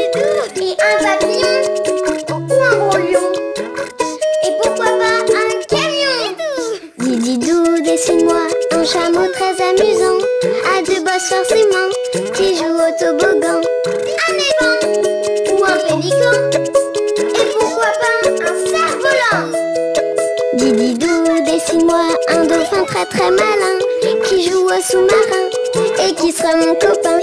Didou. Et un papillon. Ou un gros lion. Et pourquoi pas un camion. Didou, dessine-moi un chameau très amusant, à deux bosses forcément, qui joue au toboggan. Un éléphant ou un pélican. Et pourquoi pas un cerf-volant. Didou, dessine-moi un dauphin très très malin, qui joue au sous-marin et qui sera mon copain.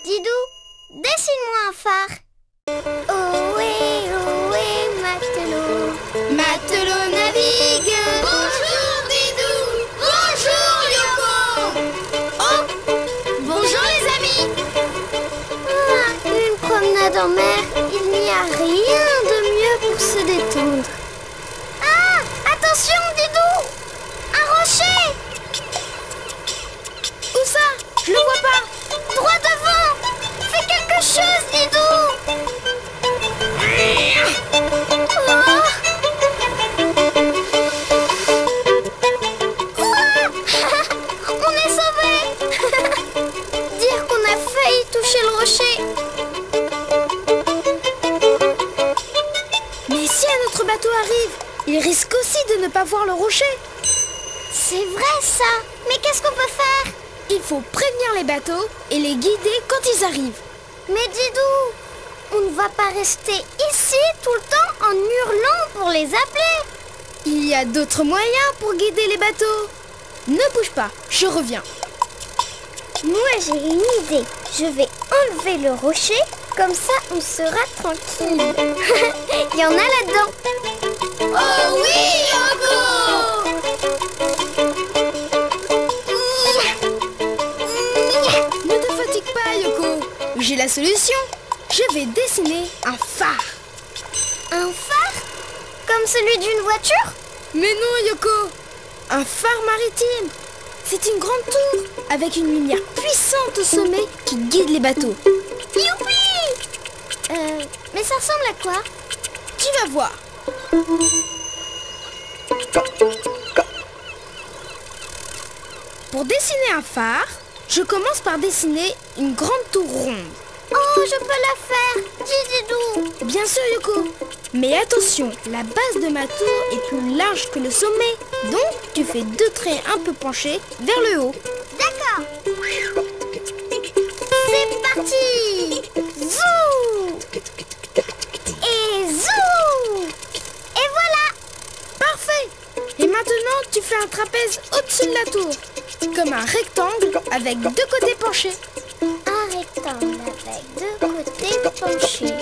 Didou, dessine-moi un phare. Ohé, ohé, matelot. Matelot navigue. Bonjour Didou. Bonjour Yoko. Oh, bonjour les amis. Une promenade en mer, il n'y a rien de mieux pour se détendre. Ah, attention Didou. Un rocher. Où ça? Je le vois pas. Droit devant. Fais quelque chose, Didou. On est sauvés. Dire qu'on a failli toucher le rocher. Mais si un autre bateau arrive, il risque aussi de ne pas voir le rocher. C'est vrai ça. Mais qu'est-ce qu'on peut faire? Il faut prévenir les bateaux et les guider quand ils arrivent. Mais Didou, on ne va pas rester ici tout le temps en hurlant pour les appeler. Il y a d'autres moyens pour guider les bateaux. Ne bouge pas, je reviens. Moi j'ai une idée. Je vais enlever le rocher, comme ça on sera tranquille. Il y en a là-dedans. Oh oui, Yoko! Ne te fatigue pas, Yoko. J'ai la solution. Je vais dessiner un phare. Un phare? Comme celui d'une voiture? Mais non, Yoko. Un phare maritime. C'est une grande tour avec une lumière puissante au sommet qui guide les bateaux. Youpi! Mais ça ressemble à quoi? Tu vas voir. Pour dessiner un phare, je commence par dessiner une grande tour ronde. Oh, je peux la faire! Dis Didou! Bien sûr, Yoko. Mais attention, la base de ma tour est plus large que le sommet. Donc, tu fais deux traits un peu penchés vers le haut. D'accord. C'est parti! Zou! Et zou! Et voilà! Parfait! Et maintenant, tu fais un trapèze au-dessus de la tour. Comme un rectangle avec deux côtés penchés. Un rectangle avec deux côtés penchés.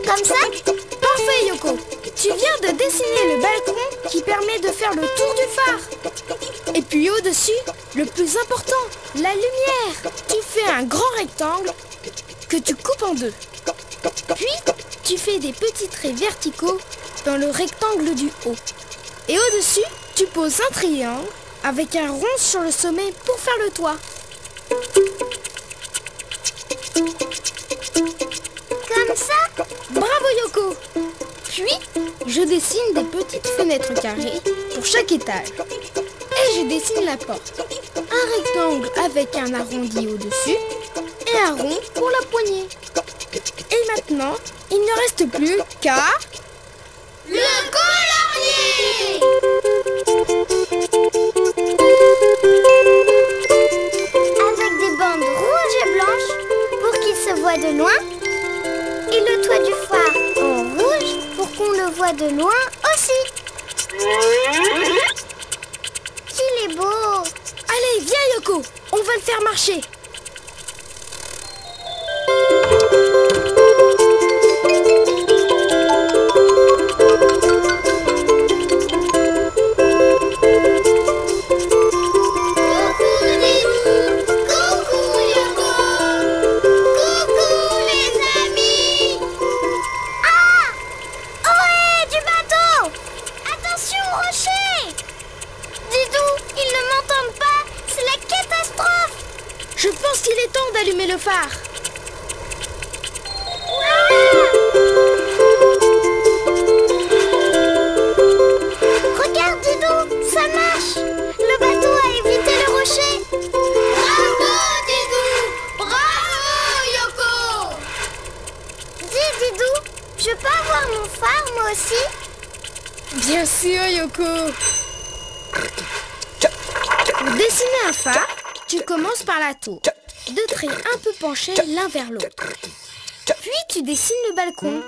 Comme ça? Parfait, Yoko. Tu viens de dessiner le balcon qui permet de faire le tour du phare. Et puis au-dessus, le plus important, la lumière. Tu fais un grand rectangle que tu coupes en deux. Puis, tu fais des petits traits verticaux dans le rectangle du haut. Et au-dessus, tu poses un triangle avec un rond sur le sommet pour faire le toit. Comme ça? Bravo, Yoko! Puis, je dessine des petites fenêtres carrées pour chaque étage. Et je dessine la porte. Un rectangle avec un arrondi au-dessus et un rond pour la poignée. Et maintenant, il ne reste plus qu'à... Le colorier! Avec des bandes rouges et blanches pour qu'il se voit de loin. Et le toit du phare en rouge pour qu'on le voit de loin aussi. Qu'il est beau! Allez, viens Yoko, on va le faire marcher. Je pense qu'il est temps d'allumer le phare. Regarde, Yoko. Pour dessiner un phare, tu commences par la tour. Deux traits un peu penchés l'un vers l'autre. Puis tu dessines le balcon,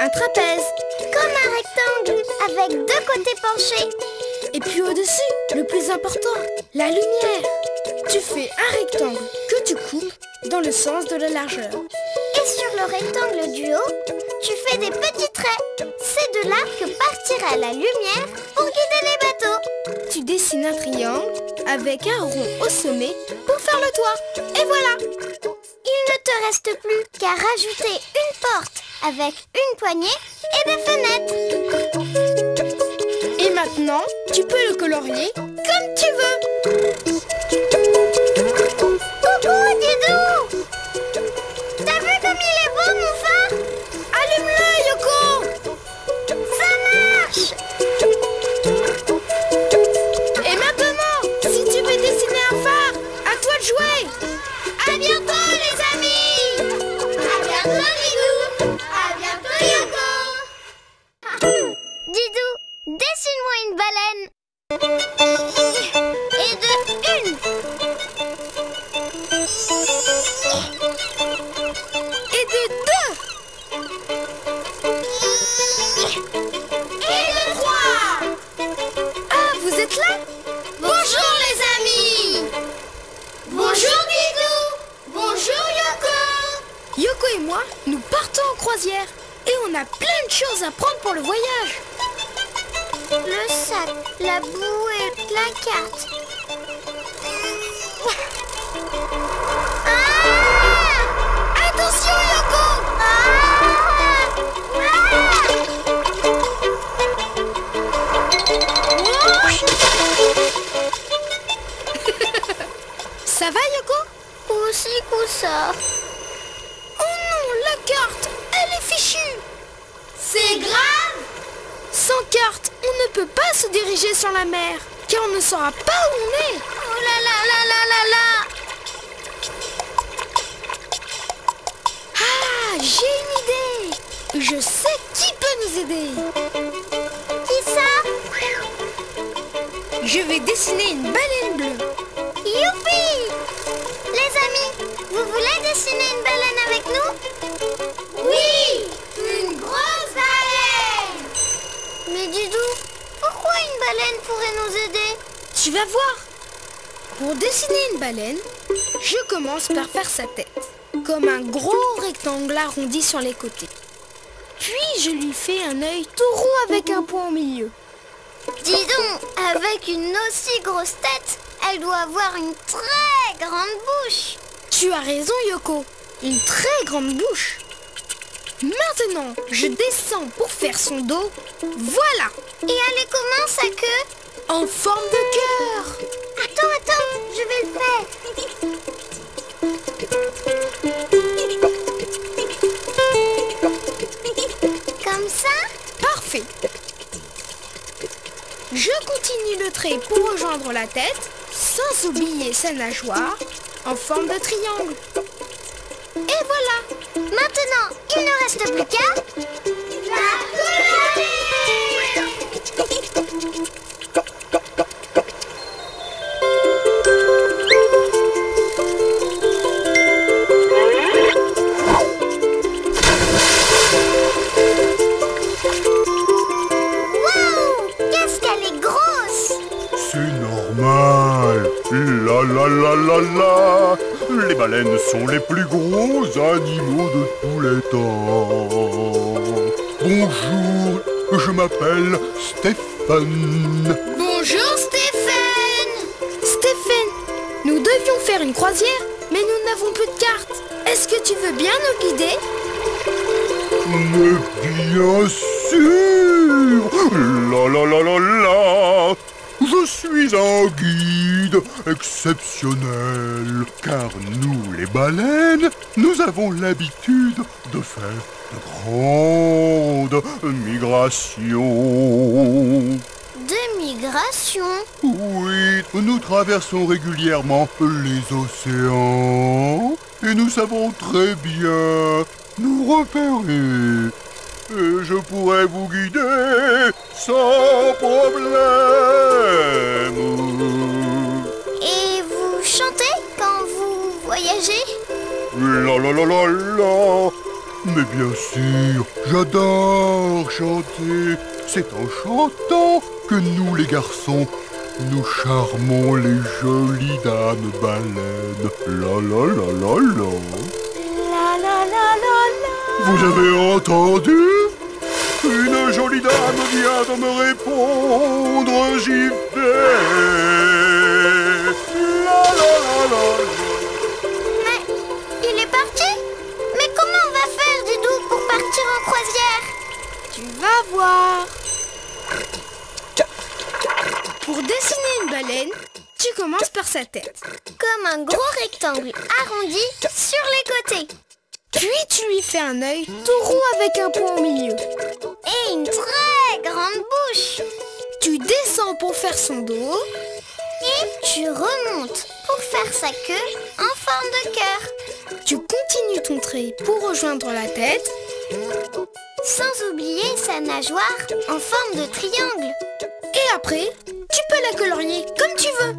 un trapèze. Comme un rectangle, avec deux côtés penchés. Et puis au-dessus, le plus important, la lumière. Tu fais un rectangle que tu coupes dans le sens de la largeur. Et sur le rectangle du haut, tu fais des petits traits. C'est de là que partira la lumière pour guider les bateaux. Tu dessines un triangle avec un rond au sommet pour faire le toit. Et voilà! Il ne te reste plus qu'à rajouter une porte avec une poignée et des fenêtres. Et maintenant, tu peux le colorier comme tu veux. Coucou, Didou! T'as vu comme il est beau, mon phare? Allume-le, Yoko! Ça marche! Et maintenant, si tu veux dessiner un phare, à toi de jouer! À bientôt, les amis! À bientôt, Didou! À bientôt, Yoko! Didou, dessine-moi une baleine! Et de une! Et de deux! Et de trois! Ah, vous êtes là? Bonjour, les amis! Bonjour, Didou! Bonjour, Yoko! Yoko et moi, nous partons en croisière. Et on a plein de choses à prendre pour le voyage. Le sac, la bouée, la carte. Ah! Attention, Yoko! Ça va, Yoko? Aussi coup ça. Oh non, la carte, elle est fichue. C'est grave! Sans carte, on ne peut pas se diriger sur la mer, car on ne saura pas où on est. Oh là là là là là là! Ah, j'ai une idée. Je sais qui peut nous aider. Qui ça? Je vais dessiner une baleine bleue. Youpi! Les amis, vous voulez dessiner une baleine avec nous? Oui! Une grosse baleine! Mais Didou, pourquoi une baleine pourrait nous aider? Tu vas voir. Pour dessiner une baleine, je commence par faire sa tête, comme un gros rectangle arrondi sur les côtés. Puis je lui fais un œil tout rond avec un point au milieu. Dis donc, avec une aussi grosse tête, elle doit avoir une très grande bouche. Tu as raison, Yoko. Une très grande bouche. Maintenant, je descends pour faire son dos. Voilà. Et elle est comment sa queue? En forme de cœur. Attends, je vais le faire. Comme ça? Parfait. Je continue le trait pour rejoindre la tête, sans oublier sa nageoire, en forme de triangle. Et voilà. Maintenant, il ne reste plus qu'à... la colorer! Waouh! Qu'est-ce qu'elle est grosse! C'est normal. La la la la la. Les baleines sont les plus gros animaux de tous les temps. Bonjour, je m'appelle Stéphane. Bonjour Stéphane. Stéphane, nous devions faire une croisière, mais nous n'avons plus de carte. Est-ce que tu veux bien nous guider? Mais bien sûr. La la la la la. Je suis un guide exceptionnel, car nous, les baleines, nous avons l'habitude de faire de grandes migrations. De migration? Oui, nous traversons régulièrement les océans et nous savons très bien nous repérer. et je pourrai vous guider sans problème. Et vous chantez quand vous voyagez? La la la la la. Mais bien sûr, j'adore chanter. C'est en chantant que nous les garçons, nous charmons les jolies dames baleines. La la la la la. La la la la la. Vous avez entendu? Une jolie dame vient de me répondre, j'y vais. La la la la. Mais il est parti? Mais comment on va faire, Didou, pour partir en croisière? Tu vas voir. Pour dessiner une baleine, tu commences par sa tête. Comme un gros rectangle arrondi sur les côtés. Puis tu lui fais un œil tout rond avec un point au milieu. Et une très grande bouche. Tu descends pour faire son dos. Et tu remontes pour faire sa queue en forme de cœur. Tu continues ton trait pour rejoindre la tête. Sans oublier sa nageoire en forme de triangle. Et après, tu peux la colorier comme tu veux.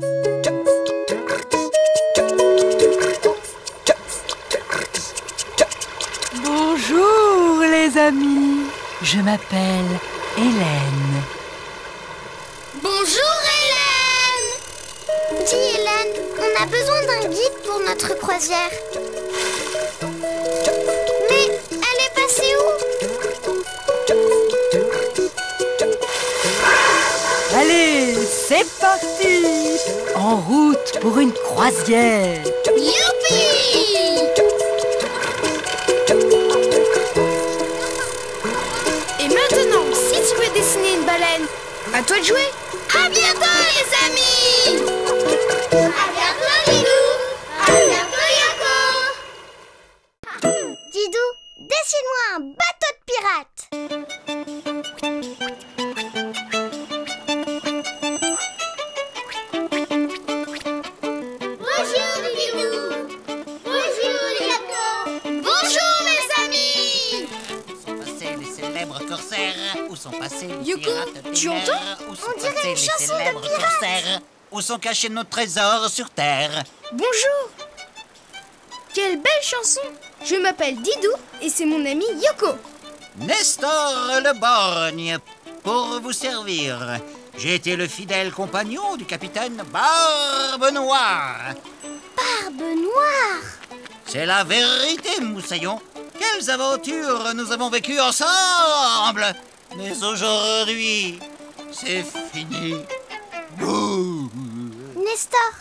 Bonjour les amis, je m'appelle Hélène. Bonjour Hélène! Dis Hélène, on a besoin d'un guide pour notre croisière. Mais elle est passée où? Allez, c'est parti! En route pour une croisière. Youpi! Et maintenant, si tu veux dessiner une baleine, à toi de jouer. À bientôt les amis! À bientôt Didou! À bientôt Yoko! Didou, dessine-moi un bateau de pirate! Bonjour Didou! Bonjour Yoko! Bonjour mes amis! Où sont passés les célèbres corsaires? Où sont passés les Yoko, pirates des tu mers? entends? Où sont On dirait passés une les chanson de célèbres pirate. corsaires? Où sont cachés nos trésors sur terre? Bonjour. Quelle belle chanson. Je m'appelle Didou et c'est mon ami Yoko. Nestor le borgne, pour vous servir. J'ai été le fidèle compagnon du capitaine Barbe Noire. Barbe Noire! C'est la vérité, Moussaillon. Quelles aventures nous avons vécues ensemble! Mais aujourd'hui, c'est fini. Bouh. Nestor,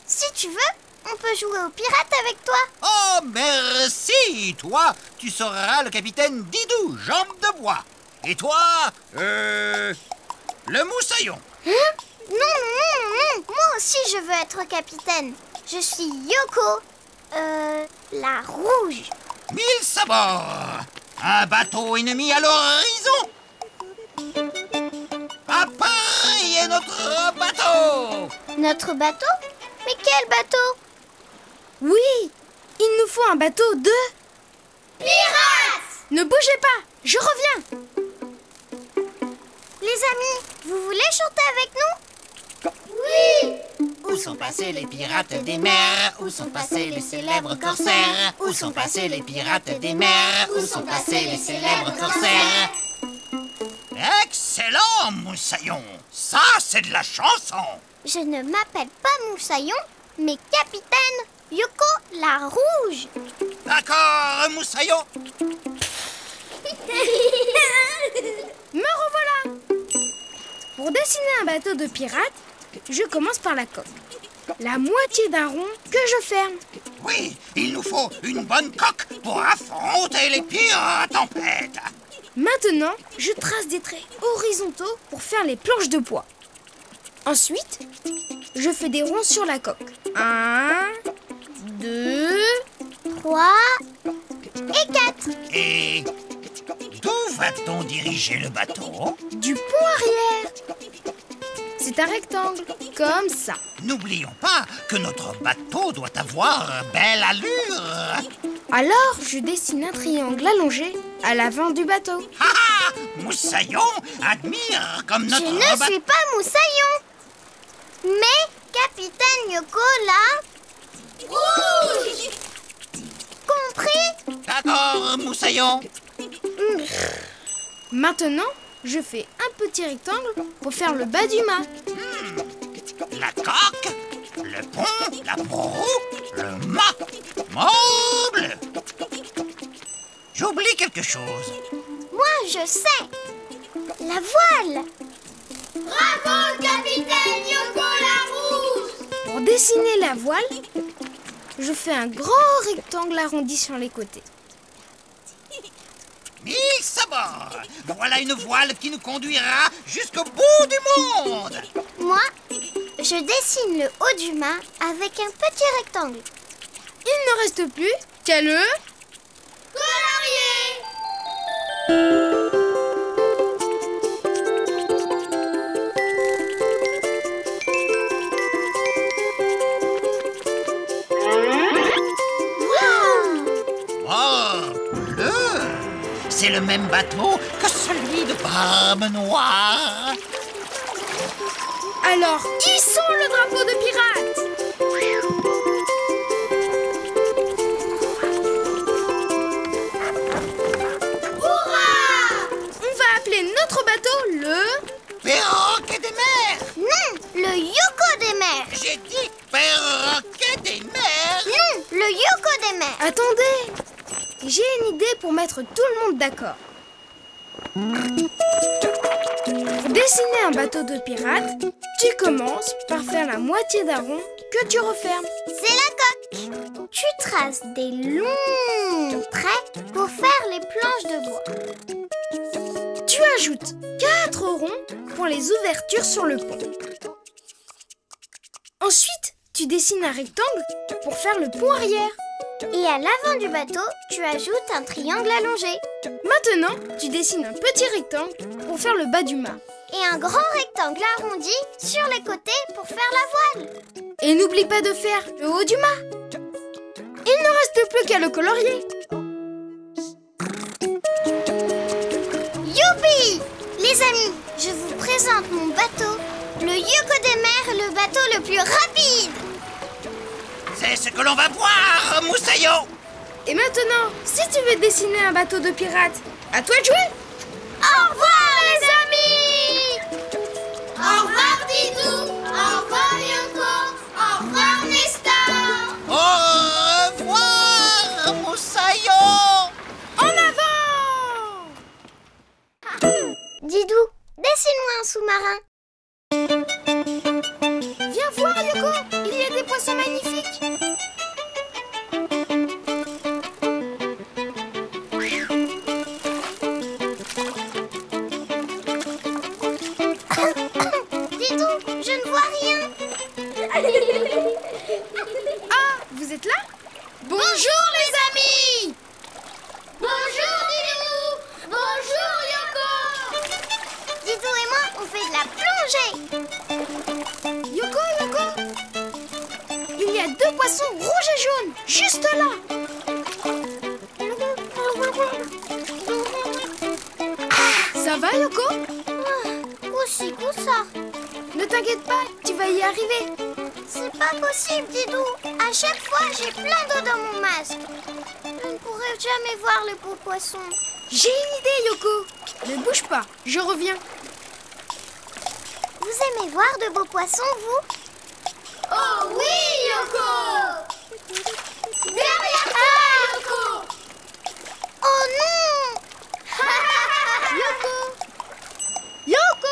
si tu veux, on peut jouer aux pirates avec toi. Oh, merci! Toi, tu seras le capitaine Didou, jambe de bois. Et toi, le Moussaillon. Non, non, non, non. Moi aussi je veux être capitaine. Je suis Yoko, la rouge. 1000 sabords. Un bateau ennemi à l'horizon. À Paris est notre bateau. Notre bateau? Mais quel bateau? Oui, il nous faut un bateau de... Pirates! Ne bougez pas, je reviens. Les amis, vous voulez chanter avec nous? Oui! Où sont passés les pirates des mers? Où sont passés les célèbres corsaires? Où sont passés les pirates des mers? Où sont passés les célèbres corsaires? Excellent, Moussaillon. Ça, c'est de la chanson. Je ne m'appelle pas Moussaillon, mais capitaine Yoko la rouge. D'accord, Moussaillon. Me revoilà. Pour dessiner un bateau de pirates, je commence par la coque. La moitié d'un rond que je ferme. Oui, il nous faut une bonne coque pour affronter les pires tempêtes. Maintenant, je trace des traits horizontaux pour faire les planches de bois. Ensuite, je fais des ronds sur la coque. 1, 2, 3 et 4. Et d'où va-t-on diriger le bateau? du pont arrière. C'est un rectangle, comme ça. N'oublions pas que notre bateau doit avoir belle allure. Alors, je dessine un triangle allongé à l'avant du bateau. Ah ah, Moussaillon admire comme notre Je ne suis pas Moussaillon, mais Capitaine Yoko là. Rouge. Compris? D'accord, Moussaillon. Maintenant, je fais un petit rectangle pour faire le bas du mât. La coque, le pont, la proue, le mât. Morble. J'oublie quelque chose. Moi, je sais. La voile. Bravo, Capitaine Yoko la rouge. Pour dessiner la voile, je fais un grand rectangle arrondi sur les côtés. Mise à bord. Voilà une voile qui nous conduira jusqu'au bout du monde. Moi, je dessine le haut du mât avec un petit rectangle. Il ne reste plus qu'à le Oh, bleu. C'est le même bateau que celui de Barbe Noire. Alors, hissons le drapeau de pirate. On va appeler notre bateau le... Perroquet des mers. Non, le Yoko des mers. J'ai dit perroquet des mers. Non, le Yoko des mers. Attendez, j'ai une idée pour mettre tout le monde d'accord. Pour dessiner un bateau de pirate, tu commences par faire la moitié d'un rond que tu refermes. C'est la coque. Tu traces des longs traits pour faire les planches de bois. Tu ajoutes 4 ronds pour les ouvertures sur le pont. Ensuite, tu dessines un rectangle pour faire le pont arrière. Et à l'avant du bateau, tu ajoutes un triangle allongé. Maintenant, tu dessines un petit rectangle pour faire le bas du mât. Et un grand rectangle arrondi sur les côtés pour faire la voile. Et n'oublie pas de faire le haut du mât. Il ne reste plus qu'à le colorier. Youpi! Les amis, je vous présente mon bateau, le Yoko des mers, le bateau le plus rapide. C'est ce que l'on va voir, Moussaillon. Et maintenant, si tu veux dessiner un bateau de pirate, à toi de jouer. Au revoir les amis! Au revoir Didou, au revoir Yoko, au revoir Nestor. Au revoir, Moussaillon. En avant! Didou, dessine-moi un sous-marin. Viens voir, Yoko, il y a des poissons magnifiques. Didou, je ne vois rien. Ah, vous êtes là? Bonjour les amis! Bonjour Didou. Bonjour Yoko. Didou et moi, on fait de la plongée. Yoko, il y a 2 poissons rouges et jaunes, juste là. Ça va, Yoko? Aussi que ça. Ne t'inquiète pas, tu vas y arriver. C'est pas possible, Didou. À chaque fois, j'ai plein d'eau dans mon masque. Je ne pourrai jamais voir les beaux poissons. J'ai une idée, Yoko. Ne bouge pas, je reviens. Vous aimez voir de beaux poissons, vous? Oh oui, Yoko! Derrière toi, Yoko! Oh non! Yoko!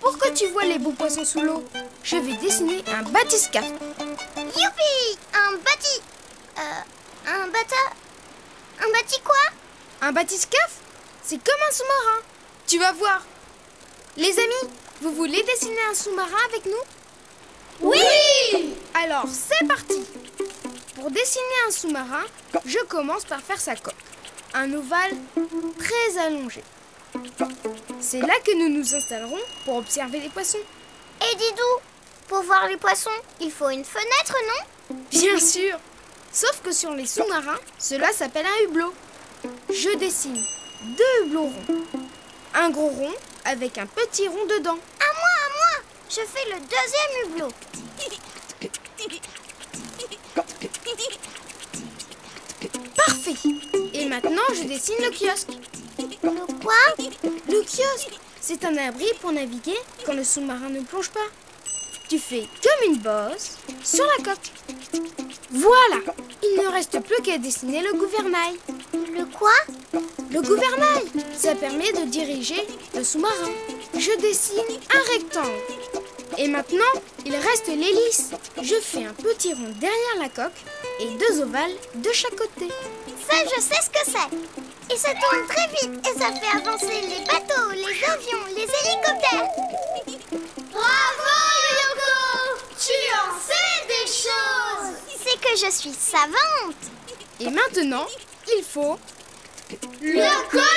Pour que tu vois les beaux poissons sous l'eau, je vais dessiner un bathyscaphe. Youpi! Un bâti quoi? Un bathyscaphe, c'est comme un sous-marin. Tu vas voir. Les amis, vous voulez dessiner un sous-marin avec nous? Oui! Alors, c'est parti. Pour dessiner un sous-marin, je commence par faire sa coque. Un ovale très allongé. C'est là que nous nous installerons pour observer les poissons. Et Didou, pour voir les poissons, il faut une fenêtre, non? Bien sûr. Sauf que sur les sous-marins, cela s'appelle un hublot. Je dessine 2 hublots ronds. Un gros rond avec un petit rond dedans. À moi. Je fais le deuxième hublot. Parfait. Et maintenant, je dessine le kiosque. Le quoi? Le kiosque, c'est un abri pour naviguer quand le sous-marin ne plonge pas. Tu fais comme une bosse sur la coque. Voilà, il ne reste plus qu'à dessiner le gouvernail. Le quoi? Le gouvernail, ça permet de diriger le sous-marin. Je dessine un rectangle. Et maintenant, il reste l'hélice. Je fais un petit rond derrière la coque et 2 ovales de chaque côté. Ça, je sais ce que c'est. Et ça tourne très vite et ça fait avancer les bateaux, les avions, les hélicoptères. Bravo, Yoko! Tu en sais des choses! C'est que je suis savante. Et maintenant, il faut... Le colorier!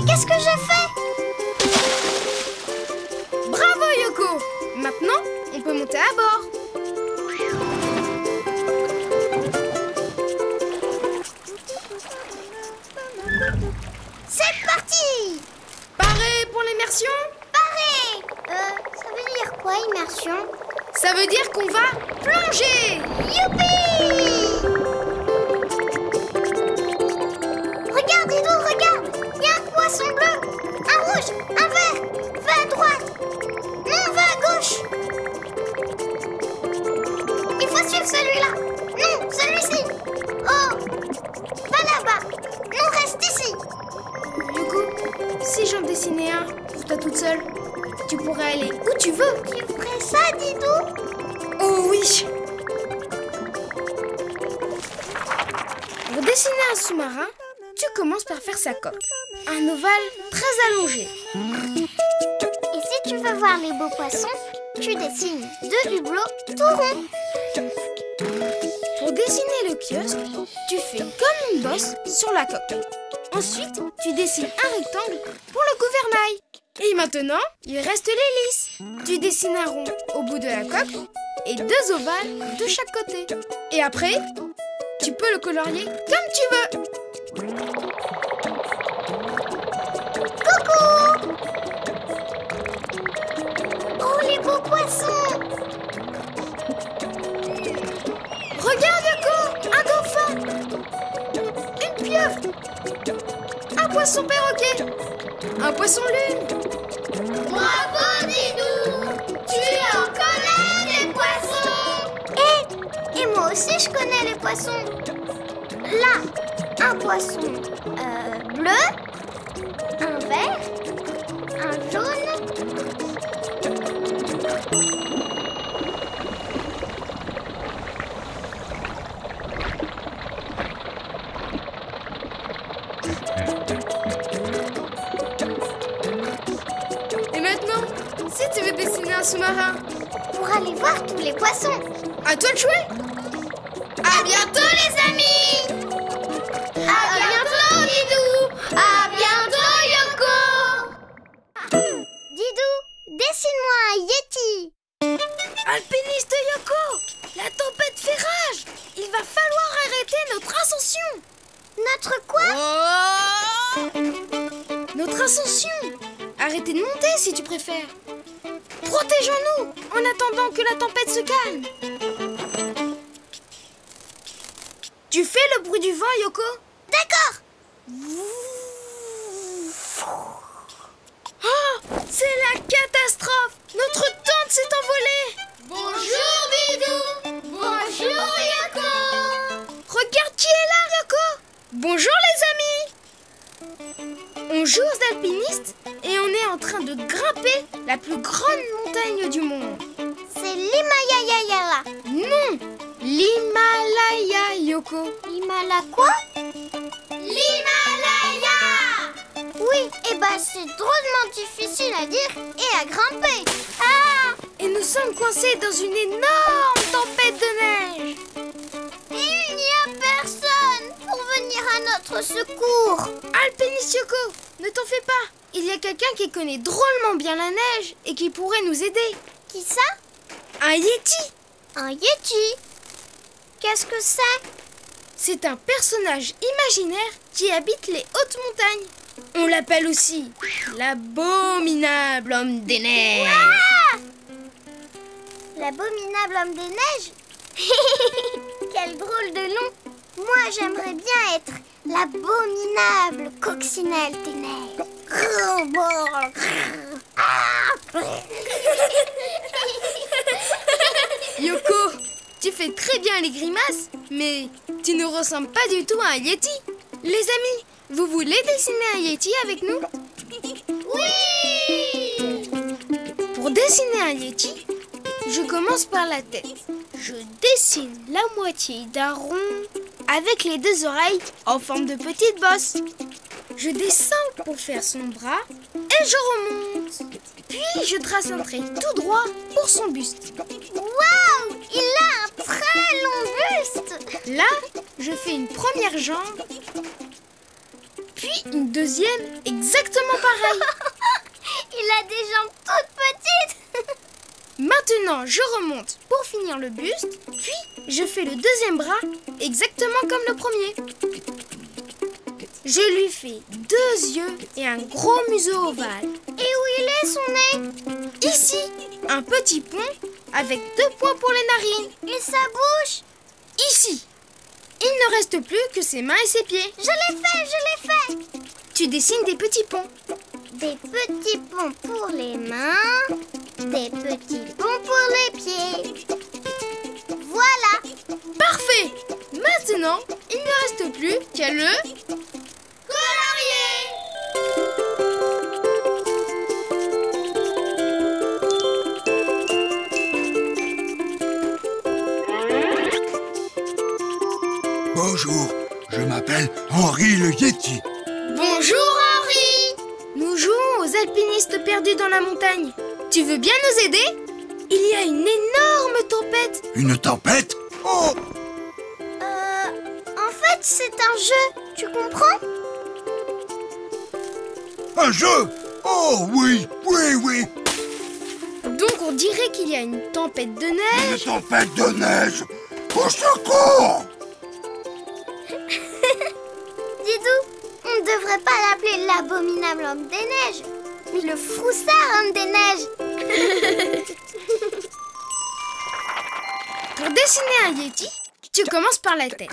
Qu'est-ce que j'ai fait? Bravo Yoko! Maintenant, on peut monter à bord. C'est parti! Paré pour l'immersion? Paré! Ça veut dire quoi, immersion? Ça veut dire qu'on va plonger! Youpi! Regarde, Didou, regarde! Il y a un poisson bleu, un rouge, un vert. Va à droite. Non, va à gauche. Il faut suivre celui-là. Non, celui-ci. Oh, va là-bas. Non, reste ici. Yoko, si j'en dessinais un pour toi toute seule, tu pourrais aller où tu veux. Tu ferais ça, Didou? Oh oui! Pour dessiner un sous-marin, tu commences par faire sa coque. Un ovale très allongé. Et si tu veux voir les beaux poissons, tu dessines 2 hublots tout ronds. Pour dessiner le kiosque, tu fais comme une bosse sur la coque. Ensuite, tu dessines un rectangle pour le gouvernail. Et maintenant, il reste l'hélice. Tu dessines un rond au bout de la coque et 2 ovales de chaque côté. Et après, tu peux le colorier comme tu veux. Coucou! Oh, les beaux poissons! Regarde, Yoko! Un dauphin! Une pieuvre! Un poisson perroquet! Un poisson lune! Bravo, Didou! Tu en connais les poissons! Et moi aussi, je connais les poissons. Là, un poisson bleu, un vert, un jaune. Et maintenant, si tu veux dessiner un sous-marin, Pour aller voir tous les poissons. à toi de jouer! À bientôt, les amis! À bientôt, Didou! À bientôt, Yoko! Didou, dessine-moi un yéti. Alpiniste Yoko! La tempête fait rage! Il va falloir arrêter notre ascension! Notre quoi? Notre ascension! Arrêtez de monter si tu préfères! Protégeons-nous en attendant que la tempête se calme! Tu fais le bruit du vent, Yoko? D'accord. Oh! C'est la catastrophe! Notre tente s'est envolée! Bonjour, Didou. Bonjour, Yoko. Regarde qui est là, Yoko! Bonjour les amis! On joue aux alpinistes et on est en train de grimper la plus grande montagne du monde. C'est l'Himalaya. Non! L'Himalaya, Yoko. L'Himalaya quoi? L'Himalaya. Oui, Oui, et bah c'est drôlement difficile à lire et à grimper. Ah! Et nous sommes coincés dans une énorme tempête de neige. Il n'y a personne pour venir à notre secours. Alpiniste Yoko, ne t'en fais pas. Il y a quelqu'un qui connaît drôlement bien la neige et qui pourrait nous aider. Qui ça? Un Yeti. Un Yeti? Qu'est-ce que c'est? C'est un personnage imaginaire qui habite les hautes montagnes. On l'appelle aussi l'abominable homme des neiges. Ah! L'abominable homme des neiges? Quel drôle de nom. Moi, j'aimerais bien être l'abominable coccinelle des neiges. Yoko, tu fais très bien les grimaces, mais tu ne ressembles pas du tout à un Yeti. Les amis, vous voulez dessiner un Yeti avec nous? Oui! Pour dessiner un Yeti, je commence par la tête. Je dessine la moitié d'un rond avec les deux oreilles en forme de petite bosse. Je descends pour faire son bras et je remonte. Puis je trace un trait tout droit pour son buste. Waouh! Il a un très long buste! Là, je fais une première jambe, puis une deuxième exactement pareille. Il a des jambes toutes petites! Maintenant, je remonte pour finir le buste, puis je fais le deuxième bras exactement comme le premier. Je lui fais deux yeux et un gros museau ovale. Et où il est son nez? Ici, un petit pont avec 2 points pour les narines. Et sa bouche? Ici, il ne reste plus que ses mains et ses pieds. Je l'ai fait! Tu dessines des petits ponts. Des petits ponts pour les mains, des petits ponts pour les pieds. Voilà! Parfait! Maintenant, il ne reste plus qu'à le colorier! Bonjour, je m'appelle Henri le Yeti. Bonjour Henri! Nous jouons aux alpinistes perdus dans la montagne. Tu veux bien nous aider? Il y a une énorme tempête. Une tempête? Oh! En fait, c'est un jeu, tu comprends? Un jeu? Oh oui, oui, oui! Donc on dirait qu'il y a une tempête de neige. Une tempête de neige! Au secours! Didou, on ne devrait pas l'appeler l'abominable homme des neiges, mais le froussard homme des neiges. Pour dessiner un Yeti, tu commences par la tête.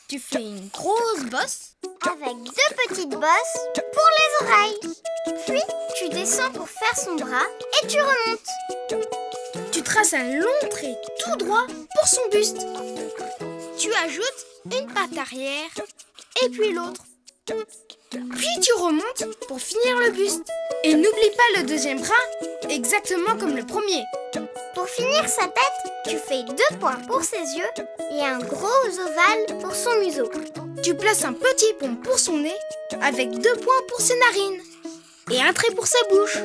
Tu fais une grosse bosse. Avec 2 petites bosses pour les oreilles. Puis, tu descends pour faire son bras et tu remontes. Tu traces un long trait tout droit pour son buste. Tu ajoutes une patte arrière et puis l'autre. Puis tu remontes pour finir le buste. Et n'oublie pas le deuxième bras, exactement comme le premier. Pour finir sa tête, tu fais 2 points pour ses yeux et un gros ovale pour son museau. Tu places un petit pont pour son nez avec 2 points pour ses narines et un trait pour sa bouche.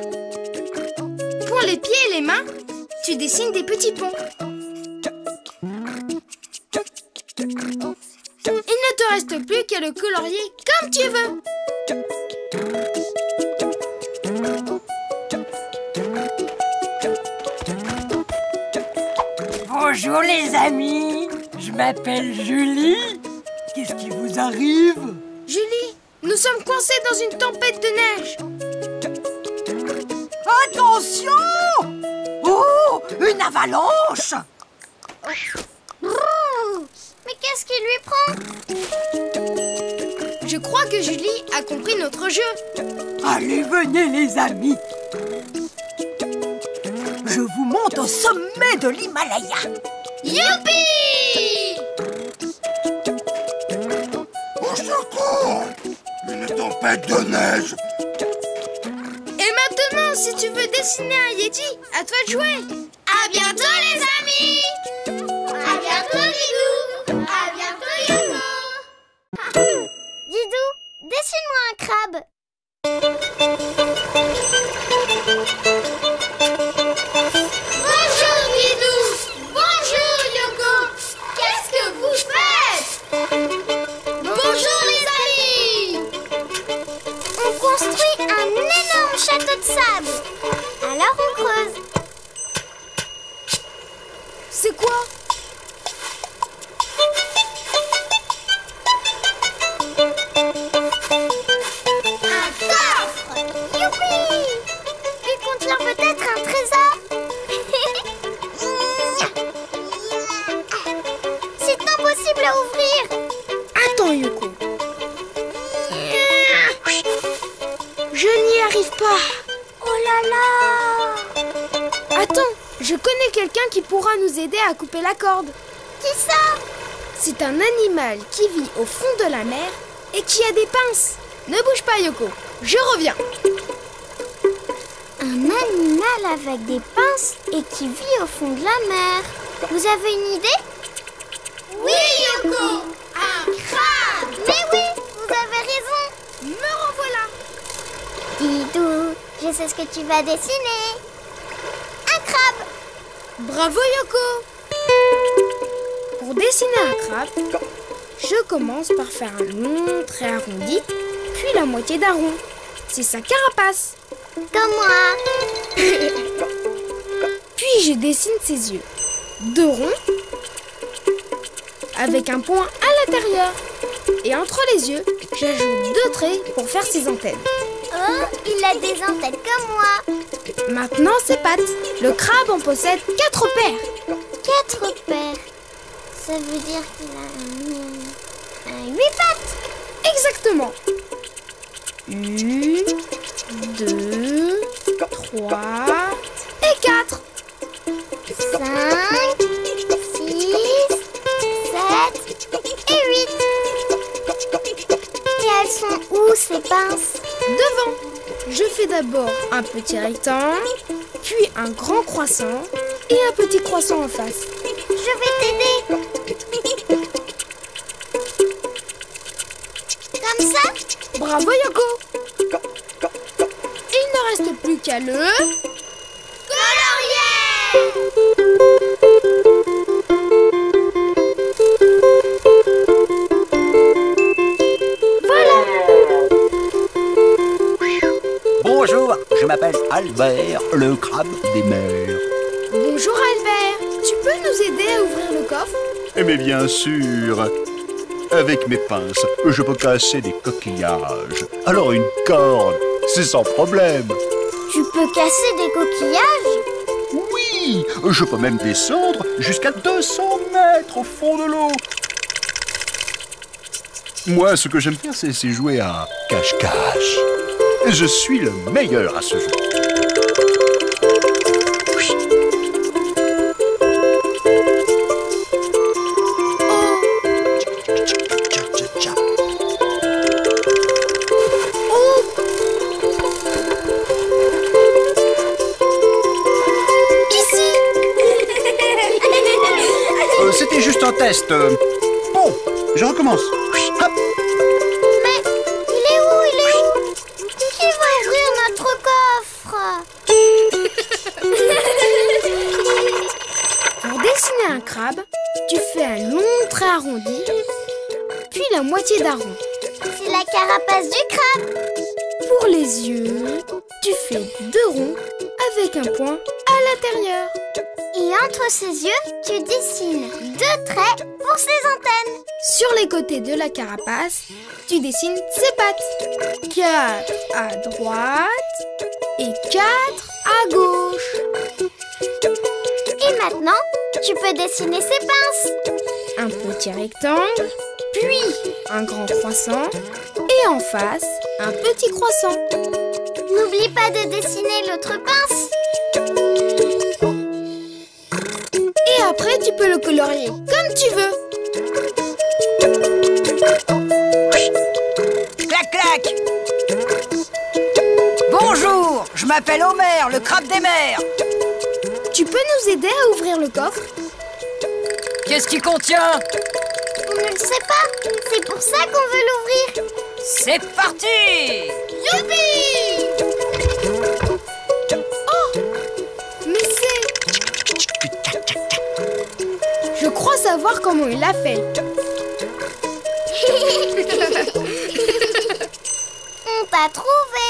Pour les pieds et les mains, tu dessines des petits ponts. Il ne te reste plus qu'à le colorier comme tu veux. Bonjour les amis, je m'appelle Julie. Qu'est-ce qui vous arrive? Julie, nous sommes coincés dans une tempête de neige. Attention! Oh, une avalanche! Mais qu'est-ce qui lui prend? Je crois que Julie a compris notre jeu. Allez, venez les amis. Je vous monte au sommet de l'Himalaya. Youpi! Au secours! Une tempête de neige! Et maintenant, si tu veux dessiner un Yeti, à toi de jouer. À bientôt les amis! À bientôt, Didou! À bientôt, Yoko! Didou, dessine-moi un crabe. de sable. Alors on creuse. C'est quoi? Un coffre! Youpi! Il contient peut-être un trésor. C'est impossible à ouvrir. Attends, Yoko. Je n'y arrive pas. Oh là là! Attends, je connais quelqu'un qui pourra nous aider à couper la corde. Qui ça? C'est un animal qui vit au fond de la mer et qui a des pinces. Ne bouge pas, Yoko. Je reviens. Un animal avec des pinces et qui vit au fond de la mer. Vous avez une idée? Oui, Yoko! Un crabe! Mais oui, vous avez raison! Me revoilà. Didou, je sais ce que tu vas dessiner. Un crabe! Bravo, Yoko. Pour dessiner un crabe, je commence par faire un long trait arrondi, puis la moitié d'un rond. C'est sa carapace. Comme moi. Puis je dessine ses yeux. 2 ronds avec un point à l'intérieur. Et entre les yeux, j'ajoute 2 traits pour faire ses antennes. Oh, il a des antennes comme moi. Maintenant, ses pattes. Le crabe en possède 4 paires. 4 paires. Ça veut dire qu'il a un 8 pattes. Exactement. 1, 2, 3 et 4. 5, 6, 7 et 8. Et elles sont où ces pinces? Devant. Je fais d'abord un petit rectangle, puis un grand croissant et un petit croissant en face. Je vais t'aider. Comme ça? Bravo, Yoko. Il ne reste plus qu'à le... Colorier! Bonjour, je m'appelle Albert, le crabe des mers. Bonjour, Albert. Tu peux nous aider à ouvrir le coffre? Mais bien sûr. Avec mes pinces, je peux casser des coquillages. Alors une corde, c'est sans problème. Tu peux casser des coquillages? Oui, je peux même descendre jusqu'à 200 mètres au fond de l'eau. Moi, ce que j'aime faire, c'est jouer à cache-cache. Je suis le meilleur à ce jeu. C'était juste un test. Bon, je recommence. Hop. Mais il est où? Qui va ouvrir notre coffre? Pour dessiner un crabe, tu fais un long trait arrondi, puis la moitié d'un rond. C'est la carapace du crabe. Pour les yeux, tu fais 2 ronds avec un point à l'intérieur. Et entre ses yeux, tu dessines 2 traits pour ses antennes. Sur les côtés de la carapace, tu dessines ses pattes. 4 à droite et 4 à gauche. Et maintenant, tu peux dessiner ses pinces. Un petit rectangle, puis un grand croissant et en face, un petit croissant. N'oublie pas de dessiner l'autre pince. Et après, tu peux le colorier comme tu veux. Clac, clac. Bonjour, je m'appelle Homer, le crabe des mers. Tu peux nous aider à ouvrir le coffre? Qu'est-ce qu'il contient? On ne le sait pas. C'est pour ça qu'on veut l'ouvrir. C'est parti! Youpi! Oh! Mais c'est... Je crois savoir comment il l'a fait. On t'a trouvé.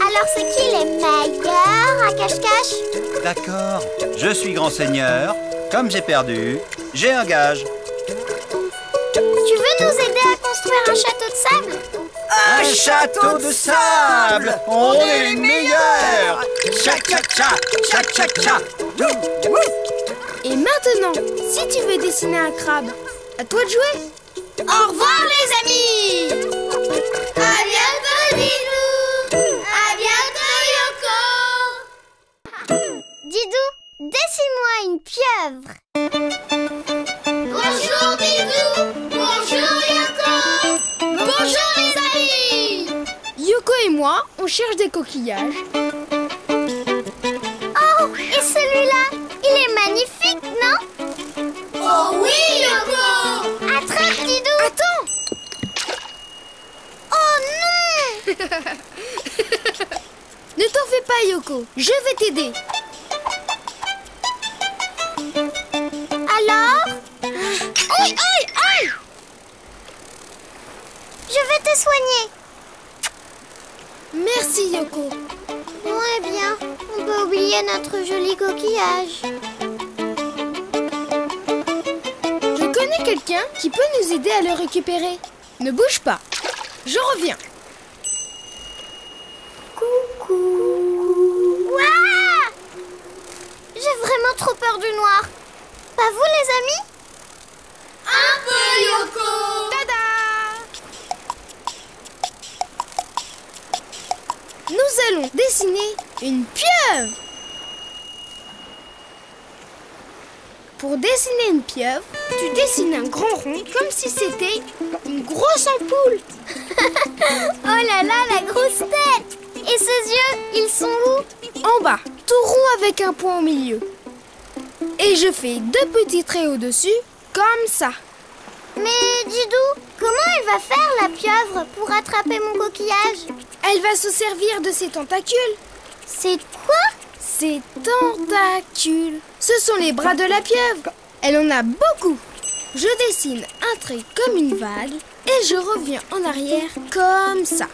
Alors c'est qui les meilleurs à cache-cache? D'accord, je suis grand seigneur. Comme j'ai perdu, j'ai un gage. Tu veux nous aider à construire un château de sable? Un château de sable! On est les meilleurs! Cha-cha-cha! Cha-cha-cha! Et maintenant, si tu veux dessiner un crabe, à toi de jouer. Au revoir les amis! À bientôt Didou! À bientôt Yoko! Didou, dessine-moi une pieuvre. Bonjour Didou! Bonjour Yoko! Bonjour les amis! Yoko et moi, on cherche des coquillages. Oh, et celui-là, il est magnifique, non? Oh oui Yoko! Attrape Didou! Attends! Oh non! Ne t'en fais pas Yoko, je vais t'aider. Alors? Aïe, aïe, aïe! Je vais te soigner. Merci Yoko. Ouais, bien. On peut oublier notre joli coquillage. Je connais quelqu'un qui peut nous aider à le récupérer. Ne bouge pas. Je reviens. Coucou. Ouah! J'ai vraiment trop peur du noir. Pas vous, les amis? Un peu, Yoko! Tada! Nous allons dessiner une pieuvre. Pour dessiner une pieuvre, tu dessines un grand rond comme si c'était une grosse ampoule. Oh là là, la grosse tête! Et ses yeux, ils sont où? En bas, tout rond avec un point au milieu. Et je fais 2 petits traits au-dessus, comme ça. Mais Didou, comment elle va faire la pieuvre pour attraper mon coquillage? Elle va se servir de ses tentacules. C'est quoi? Ses tentacules. Ce sont les bras de la pieuvre. Elle en a beaucoup. Je dessine un trait comme une vague et je reviens en arrière comme ça.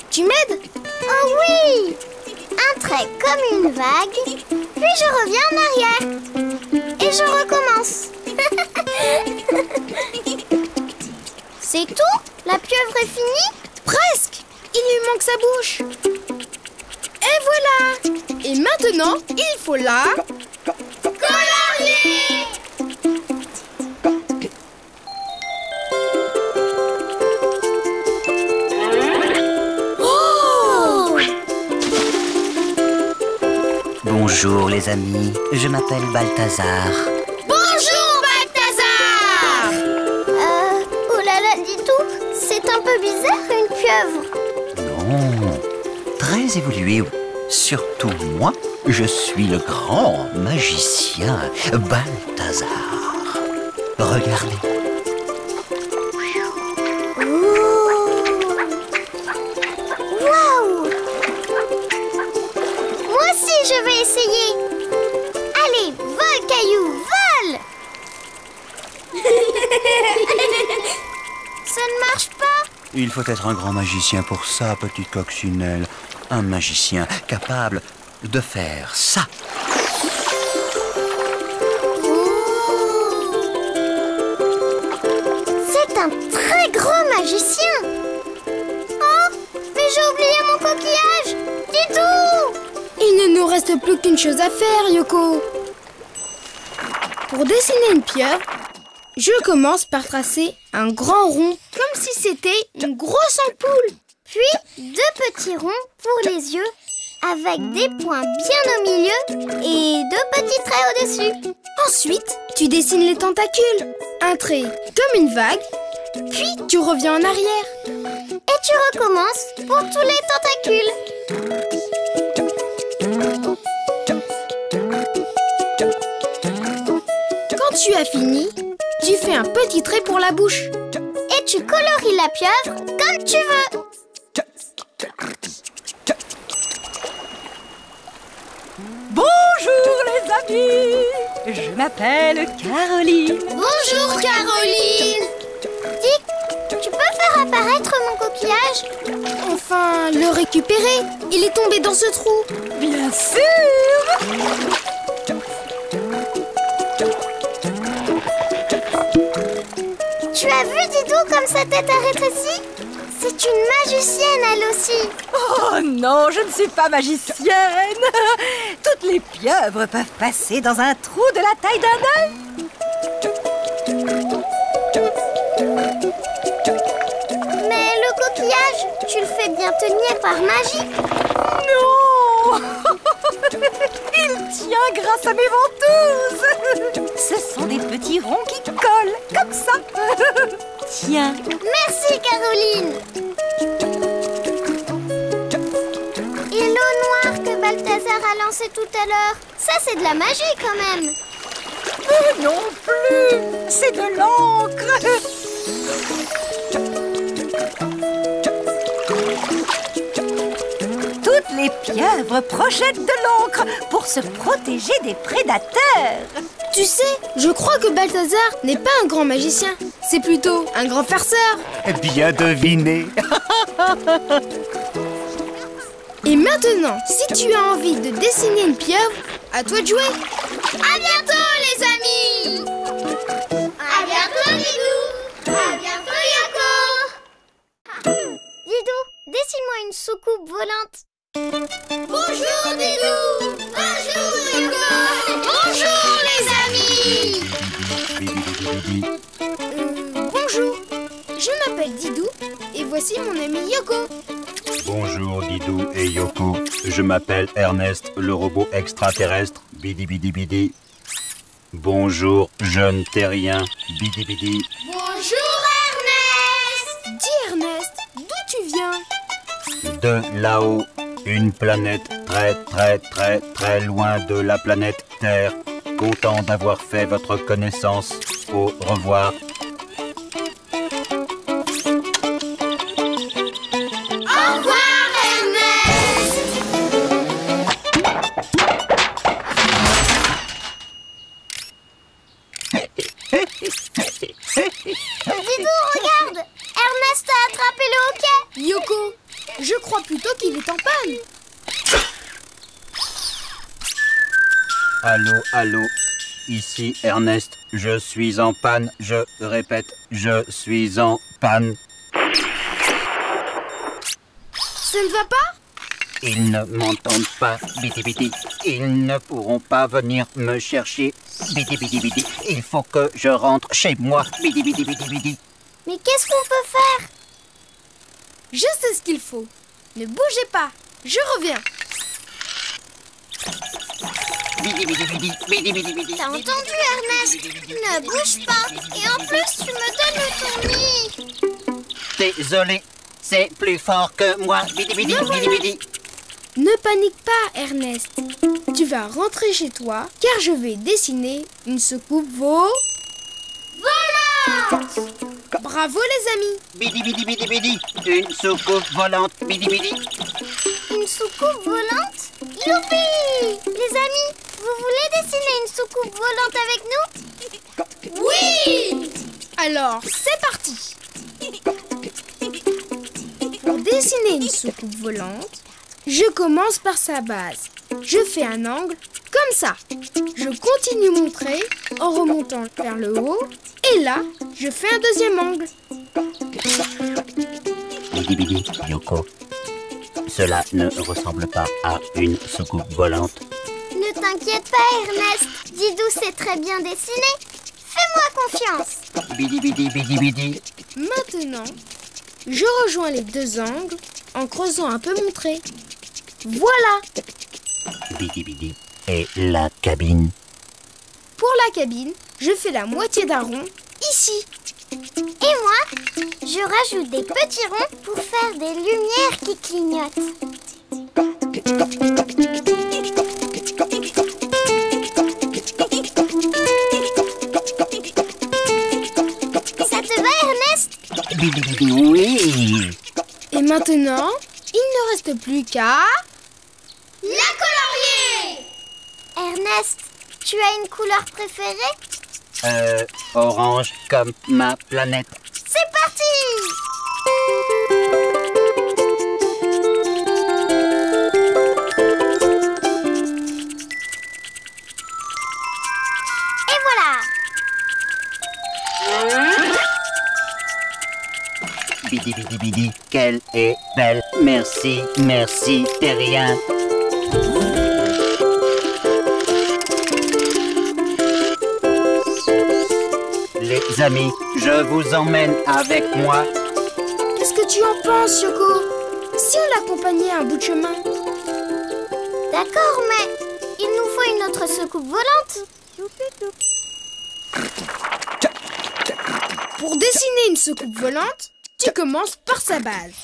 Tu m'aides? Oh oui! Un trait comme une vague, puis je reviens en arrière. Et je recommence. C'est tout? La pieuvre est finie? Presque. Il lui manque sa bouche. Et voilà. Et maintenant, il faut la... colorier! Oh! Bonjour les amis, je m'appelle Balthazar. Bonjour Balthazar! Oh là là, dis-tout, c'est un peu bizarre une pieuvre. Non, très évolué. Surtout moi, je suis le grand magicien Balthazar. Regardez. Waouh! Moi aussi, je vais essayer. Allez, vole, caillou, vole! Ça ne marche pas. Il faut être un grand magicien pour ça, petite coccinelle. Un magicien capable de faire ça. C'est un très grand magicien. Oh, mais j'ai oublié mon coquillage. Dis-tout! Il ne nous reste plus qu'une chose à faire, Yoko. Pour dessiner une pieuvre, je commence par tracer un grand rond, comme si c'était une grosse ampoule. Puis 2 petits ronds pour les yeux, avec des points bien au milieu et 2 petits traits au-dessus. Ensuite, tu dessines les tentacules. Un trait comme une vague, puis tu reviens en arrière. Et tu recommences pour tous les tentacules. Quand tu as fini, tu fais un petit trait pour la bouche. Et tu colories la pieuvre comme tu veux. Bonjour les amis, je m'appelle Caroline. Bonjour Caroline. Dis, tu peux faire apparaître montre mon coquillage? Enfin, le récupérer. Il est tombé dans ce trou. Bien sûr. Tu as vu Didou comme sa tête a rétréci? C'est une magicienne elle aussi. Oh non, je ne suis pas magicienne. Toutes les pieuvres peuvent passer dans un trou de la taille d'un œuf. Mais le coquillage, tu le fais bien tenir par magie. Non. Il tient grâce à mes ventouses. Ce sont des petits ronds qui collent, comme ça. Tiens. Merci Caroline. Et l'eau noire que Balthazar a lancée tout à l'heure, ça c'est de la magie quand même. Non plus. C'est de l'encre. Toutes les pieuvres projettent de l'encre pour se protéger des prédateurs. Tu sais, je crois que Balthazar n'est pas un grand magicien. C'est plutôt un grand farceur. Bien deviné. Et maintenant, si tu as envie de dessiner une pieuvre, à toi de jouer. À bientôt les amis. À bientôt Didou. À bientôt Yoko. Didou, dessine-moi une soucoupe volante. Bonjour Didou. Bonjour Yoko. Bonjour les amis. Bonjour, je m'appelle Didou et voici mon ami Yoko. Bonjour Didou et Yoko. Je m'appelle Ernest, le robot extraterrestre. Bidi bidi bidi. Bonjour, jeune terrien. Bidi bidi. Bonjour Ernest. Dis Ernest, d'où tu viens? De là-haut, une planète très très très très loin de la planète Terre. Content d'avoir fait votre connaissance. Au revoir. Au revoir Ernest. Didou, regarde. Ernest a attrapé le hoquet. Yoko, je crois plutôt qu'il est en panne. Allô, allô. Ici Ernest. Je suis en panne. Je répète, je suis en panne. Ça ne va pas? Ils ne m'entendent pas, bidi bidi. Ils ne pourront pas venir me chercher, bidi bidi bidi. Il faut que je rentre chez moi, bidi bidi bidi bidi. Mais qu'est-ce qu'on peut faire? Je sais ce qu'il faut. Ne bougez pas, je reviens. Bidi bidi bidi, bidi bidi bidi. T'as entendu Ernest? Ne bouge pas. Et en plus, tu me donnes ton nid. Désolé, c'est plus fort que moi, bidi bidi bidi bidi. Ne panique pas, Ernest. Tu vas rentrer chez toi, car je vais dessiner une soucoupe volante. Bravo les amis. Bidi bidi bidi bidi, une soucoupe volante, bidi bidi. Une soucoupe volante? Youpi! Les amis, vous voulez dessiner une soucoupe volante avec nous? Oui! Alors, c'est parti. Pour dessiner une soucoupe volante, je commence par sa base. Je fais un angle comme ça. Je continue mon trait en remontant vers le haut. Et là, je fais un deuxième angle. Bidi bidi, Yoko. Cela ne ressemble pas à une soucoupe volante. Ne t'inquiète pas Ernest. Didou sait très bien dessiner. Fais-moi confiance. Bidi bidi bidi bidi. Maintenant, je rejoins les deux angles en creusant un peu mon trait. Voilà! Bidi bidi. Et la cabine? Pour la cabine, je fais la moitié d'un rond ici. Et moi, je rajoute des petits ronds pour faire des lumières qui clignotent. Ça te va Ernest? Bidi bidi, oui. Et maintenant, il ne reste plus qu'à... La colorier! Ernest, tu as une couleur préférée? Orange comme ma planète. C'est parti! Et voilà. Bidi bidi bidi, qu'elle est belle. Merci, merci, t'es rien. Les amis, je vous emmène avec moi. Qu'est-ce que tu en penses, Yoko? Si on l'accompagnait un bout de chemin? D'accord, mais il nous faut une autre soucoupe volante. Pour dessiner une soucoupe volante, tu commences par sa base.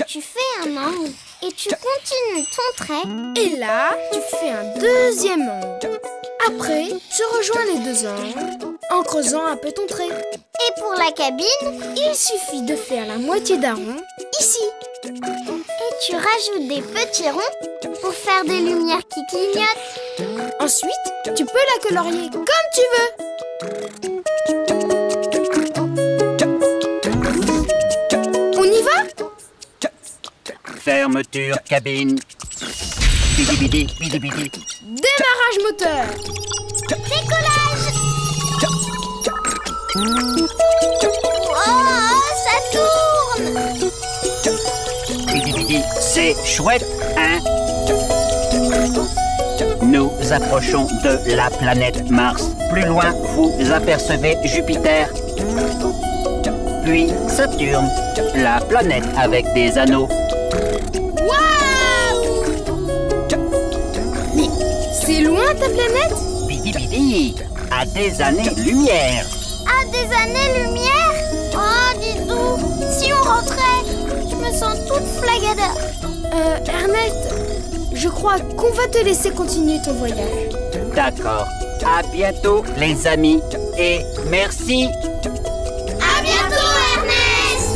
Tu fais un angle et tu continues ton trait. Et là, tu fais un deuxième angle. Après, tu rejoins les deux angles en creusant un peu ton trait. Et pour la cabine, Il suffit de faire la moitié d'un rond ici. et tu rajoutes des petits ronds pour faire des lumières qui clignotent. Ensuite, tu peux la colorier comme tu veux. On y va? Fermeture cabine. Bidi bidi bidi bidi. Démarrage moteur. Décollage. Oh, ça tourne. Bidi bidi, c'est chouette, hein? Nous approchons de la planète Mars. Plus loin, vous apercevez Jupiter. Puis Saturne, la planète avec des anneaux. Waouh! Mais c'est loin ta planète? Bidi bidi, à des années-lumière. À des années-lumière. Oh, dis-donc, si on rentrait, je me sens toute flagada. Ernest, je crois qu'on va te laisser continuer ton voyage. D'accord. À bientôt, les amis. Et merci. À bientôt, Ernest.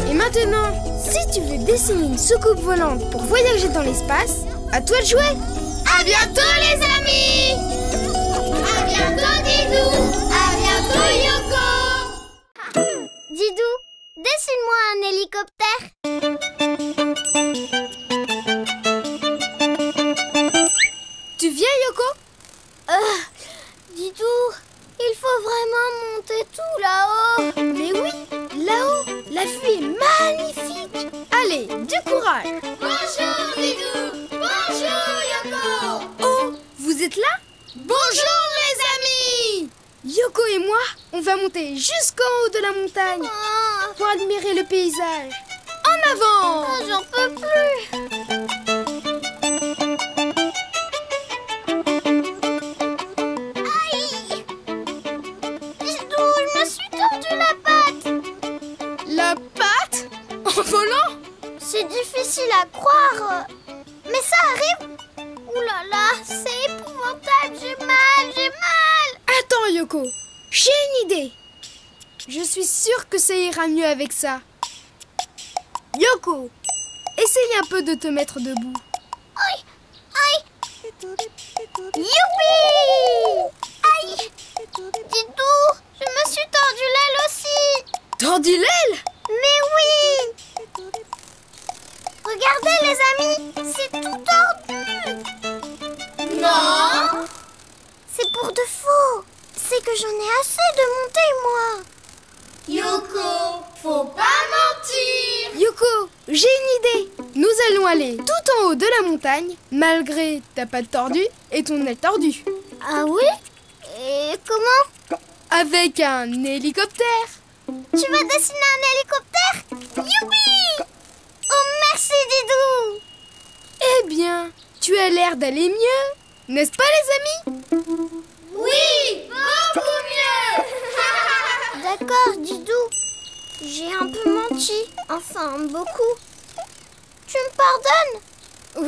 Et maintenant, si tu veux dessiner une soucoupe volante pour voyager dans l'espace, à toi de jouer. À bientôt, les amis. À bientôt, Didou. À bientôt, Yoko. Didou, dessine-moi un hélicoptère. Tu viens, Yoko? Didou, il faut vraiment monter tout là-haut. Mais oui, là-haut, la vue est magnifique. Allez, du courage. Bonjour, Didou. Bonjour, Yoko. Oh, vous êtes là? Bonjour, les amis. Yoko et moi, on va monter jusqu'en haut de la montagne pour admirer le paysage. En avant! J'en peux plus. Aïe! Didou, je me suis tordu la patte. La patte? En volant? C'est difficile à croire, mais ça arrive. Ouh là là, c'est épouvantable. J'ai mal, j'ai mal. Attends, Yoko, j'ai une idée. Je suis sûre que ça ira mieux avec ça. Yoko, essaye un peu de te mettre debout. Aïe, aïe. Youpi! Aïe! Didou, je me suis tordu l'aile aussi. Tordu l'aile? Mais oui! Regardez les amis, c'est tout tordu. Non! C'est pour de faux. C'est que j'en ai assez de monter, moi. Yoko, faut pas mentir. Yoko, j'ai une idée. Nous allons aller tout en haut de la montagne, malgré ta patte tordue et ton aile tordue. Ah oui? Et comment? Avec un hélicoptère. Tu vas dessiner un hélicoptère? Youpi! Oh, merci, Didou. Eh bien, tu as l'air d'aller mieux, n'est-ce pas les amis? Oui, beaucoup mieux. D'accord, Didou. J'ai un peu menti. Enfin, beaucoup. Tu me pardonnes?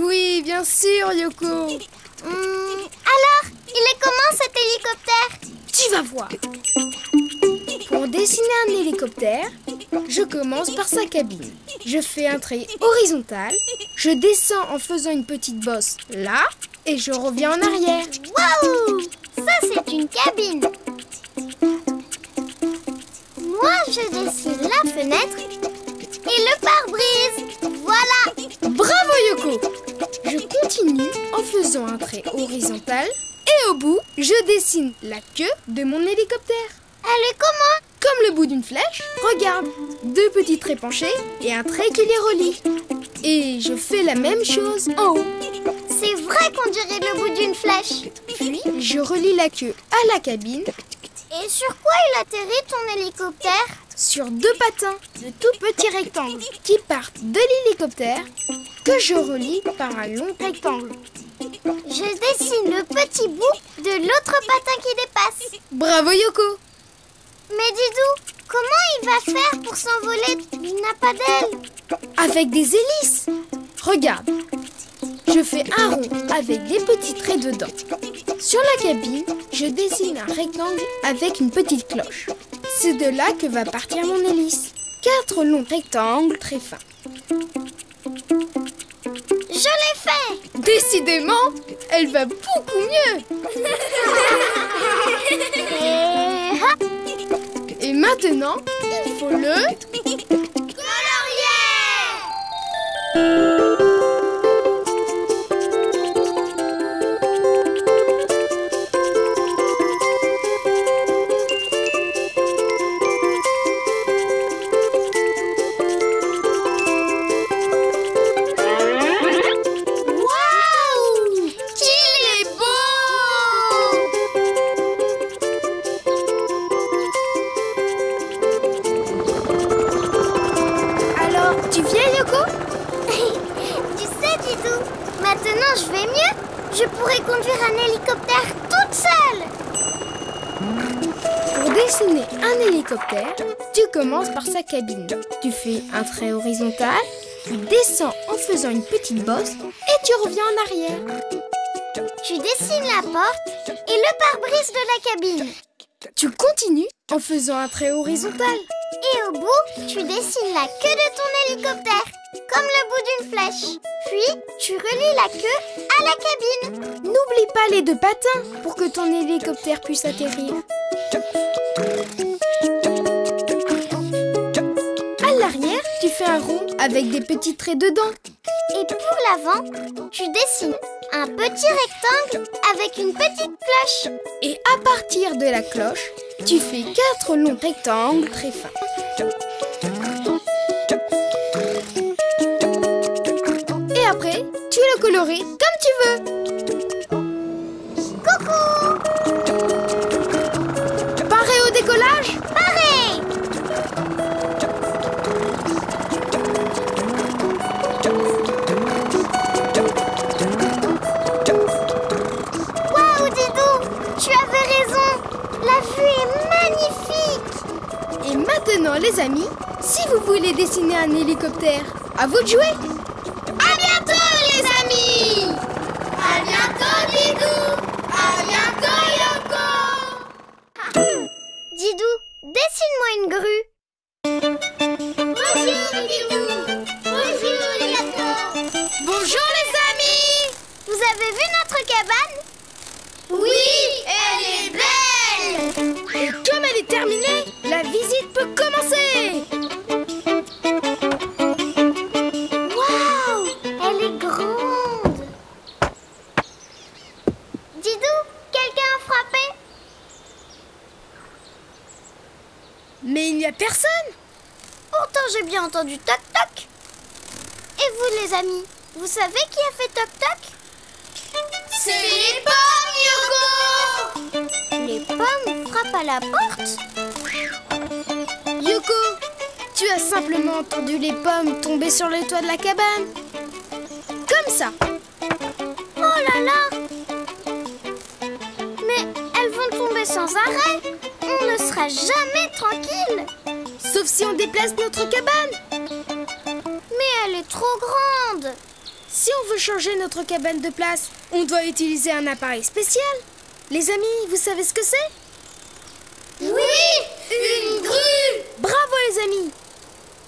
Oui, bien sûr, Yoko. Alors, il est comment cet hélicoptère? Tu vas voir. Pour dessiner un hélicoptère, je commence par sa cabine. Je fais un trait horizontal, je descends en faisant une petite bosse là, et je reviens en arrière. Waouh! Ça, c'est une cabine. Moi, je dessine la fenêtre Et le pare-brise. Voilà. Bravo Yoko! Je continue en faisant un trait horizontal et au bout, je dessine la queue de mon hélicoptère. Elle est comment? Comme le bout d'une flèche, regarde, 2 petits traits penchés et un trait qui les relie. Et je fais la même chose en haut. C'est vrai qu'on dirait le bout d'une flèche. Puis, je relie la queue à la cabine Et sur quoi il atterrit ton hélicoptère? sur 2 patins de tout petits rectangles qui partent de l'hélicoptère que je relie par un long rectangle. Je dessine le petit bout de l'autre patin qui dépasse. Bravo Yoko! Mais Didou, comment il va faire pour s'envoler? Il n'a pas d'aile. Avec des hélices. Regarde, je fais un rond avec des petits traits dedans. Sur la cabine, je dessine un rectangle avec une petite cloche. C'est de là que va partir mon hélice. 4 longs rectangles très fins. Je l'ai fait. Décidément, elle va beaucoup mieux. Et hop, Et maintenant, il faut le... waouh, qu'il est beau! Alors, tu viens Yoko? Tu sais, Didou, maintenant je vais mieux. Je pourrais conduire un hélicoptère toute seule. Pour dessiner un hélicoptère, tu commences par sa cabine. Tu fais un trait horizontal, tu descends en faisant une petite bosse et tu reviens en arrière. Tu dessines la porte et le pare-brise de la cabine. Tu continues en faisant un trait horizontal. Et au bout, tu dessines la queue de ton hélicoptère, comme le bout d'une flèche. Puis, tu relis la queue à la cabine. N'oublie pas les 2 patins pour que ton hélicoptère puisse atterrir. À l'arrière, tu fais un rond avec des petits traits dedans. Et pour l'avant, tu dessines un petit rectangle avec une petite cloche. Et à partir de la cloche, tu fais 4 longs rectangles très fins. Et après, tu le colories comme tu veux. Coucou! Pareil au décollage? Pareil! Waouh, Didou! Tu avais raison! La vue est magnifique! Et maintenant, les amis, si vous voulez dessiner un hélicoptère, à vous de jouer. À bientôt, les amis! À bientôt, Didou! À bientôt, Yoko! Didou, dessine-moi une grue. Bonjour, Didou! Bonjour, Yoko! Bonjour les amis! Vous avez vu notre cabane? Oui, elle est belle! Et comme elle est terminée, la visite peut commencer. Waouh! Elle est grande! Didou, quelqu'un a frappé? Mais il n'y a personne. Pourtant, j'ai bien entendu toc-toc. Et vous, les amis, vous savez qui a fait toc-toc? C'est les pommes, Yoko! Les pommes frappent à la porte? Yoko, tu as simplement entendu les pommes tomber sur le toit de la cabane. Comme ça. Oh là là! Mais elles vont tomber sans arrêt. On ne sera jamais tranquille. Sauf si on déplace notre cabane. Mais elle est trop grande. Si on veut changer notre cabane de place, on doit utiliser un appareil spécial. Les amis, vous savez ce que c'est? Oui, une grue! Bravo les amis!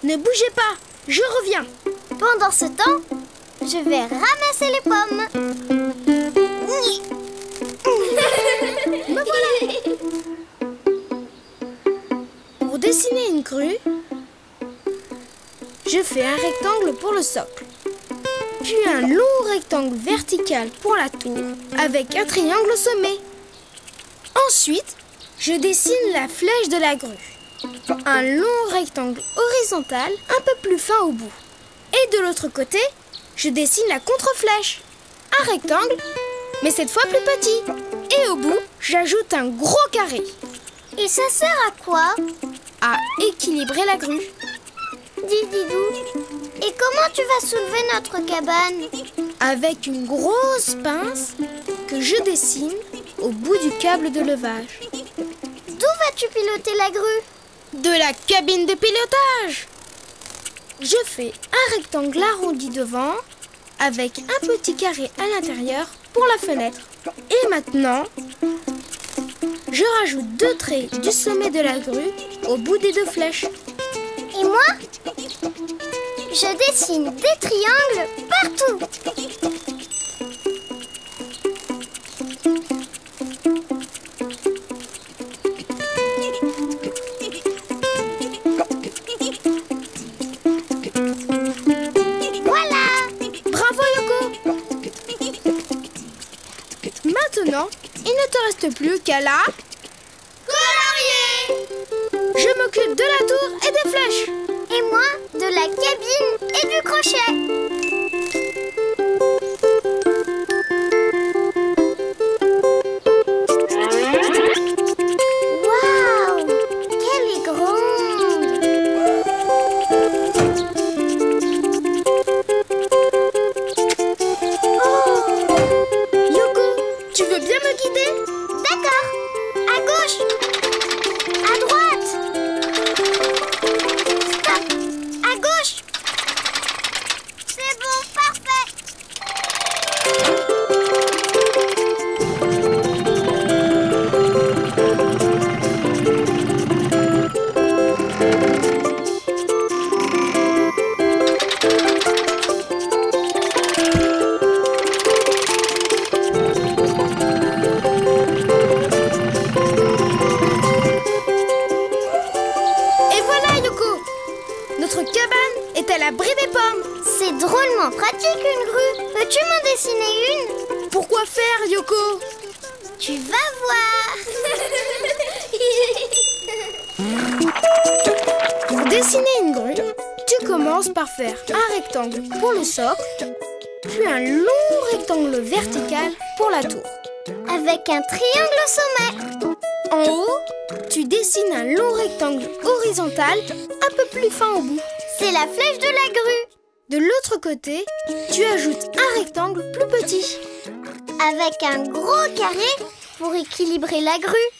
Ne bougez pas, je reviens. Pendant ce temps, je vais ramasser les pommes. Me voilà. Pour dessiner une grue, je fais un rectangle pour le socle, puis un long rectangle vertical pour la tour avec un triangle au sommet. Ensuite, je dessine la flèche de la grue, un long rectangle horizontal un peu plus fin au bout. Et de l'autre côté, je dessine la contre-flèche, un rectangle, mais cette fois plus petit. Et au bout, j'ajoute un gros carré. Et ça sert à quoi? À équilibrer la grue. Dis Didou, et comment tu vas soulever notre cabane? Avec une grosse pince que je dessine au bout du câble de levage. D'où vas-tu piloter la grue? De la cabine de pilotage. Je fais un rectangle arrondi devant avec un petit carré à l'intérieur pour la fenêtre. Et maintenant, je rajoute 2 traits du sommet de la grue au bout des 2 flèches. Et moi, je dessine des triangles partout. Maintenant, il ne te reste plus qu'à la colorier. Je m'occupe de la tour et des flèches. Et moi, de la cabine et du crochet. Waouh, qu'elle est grande. Tu veux bien me guider? D'accord. À gauche. À droite. Stop. À gauche. C'est bon, parfait. À l'abri des pommes. C'est drôlement pratique une grue. Peux-tu m'en dessiner une? Pourquoi faire, Yoko? Tu vas voir. Pour dessiner une grue, tu commences par faire un rectangle pour le socle, puis un long rectangle vertical pour la tour. Avec un triangle au sommet. En haut, tu dessines un long rectangle horizontal un peu plus fin au bout. C'est la flèche de la grue. De l'autre côté, tu ajoutes un rectangle plus petit. Avec un gros carré pour équilibrer la grue.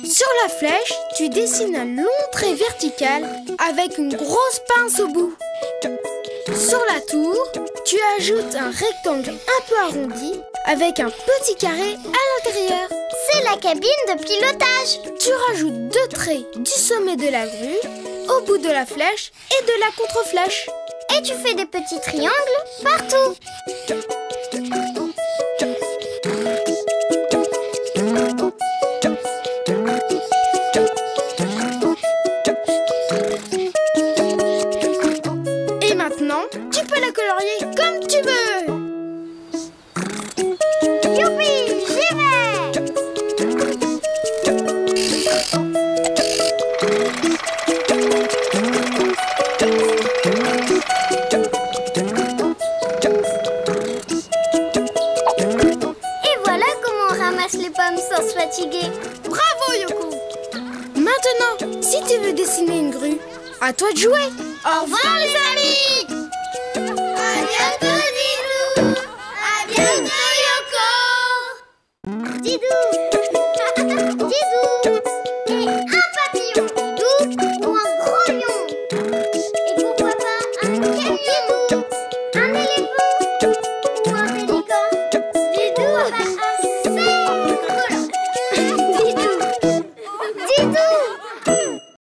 Sur la flèche, tu dessines un long trait vertical avec une grosse pince au bout. Sur la tour, tu ajoutes un rectangle un peu arrondi avec un petit carré à l'intérieur. C'est la cabine de pilotage. Tu rajoutes 2 traits du sommet de la grue au bout de la flèche et de la contre-flèche. Et tu fais des petits triangles partout. Et maintenant, tu peux la colorier comme tu veux. Youpi, j'y vais. Et voilà comment on ramasse les pommes sans se fatiguer. Bravo, Yoko. Maintenant, si tu veux dessiner une grue, à toi de jouer. Au revoir les amis. À bientôt Didou. À bientôt Yoko. Didou. Didou.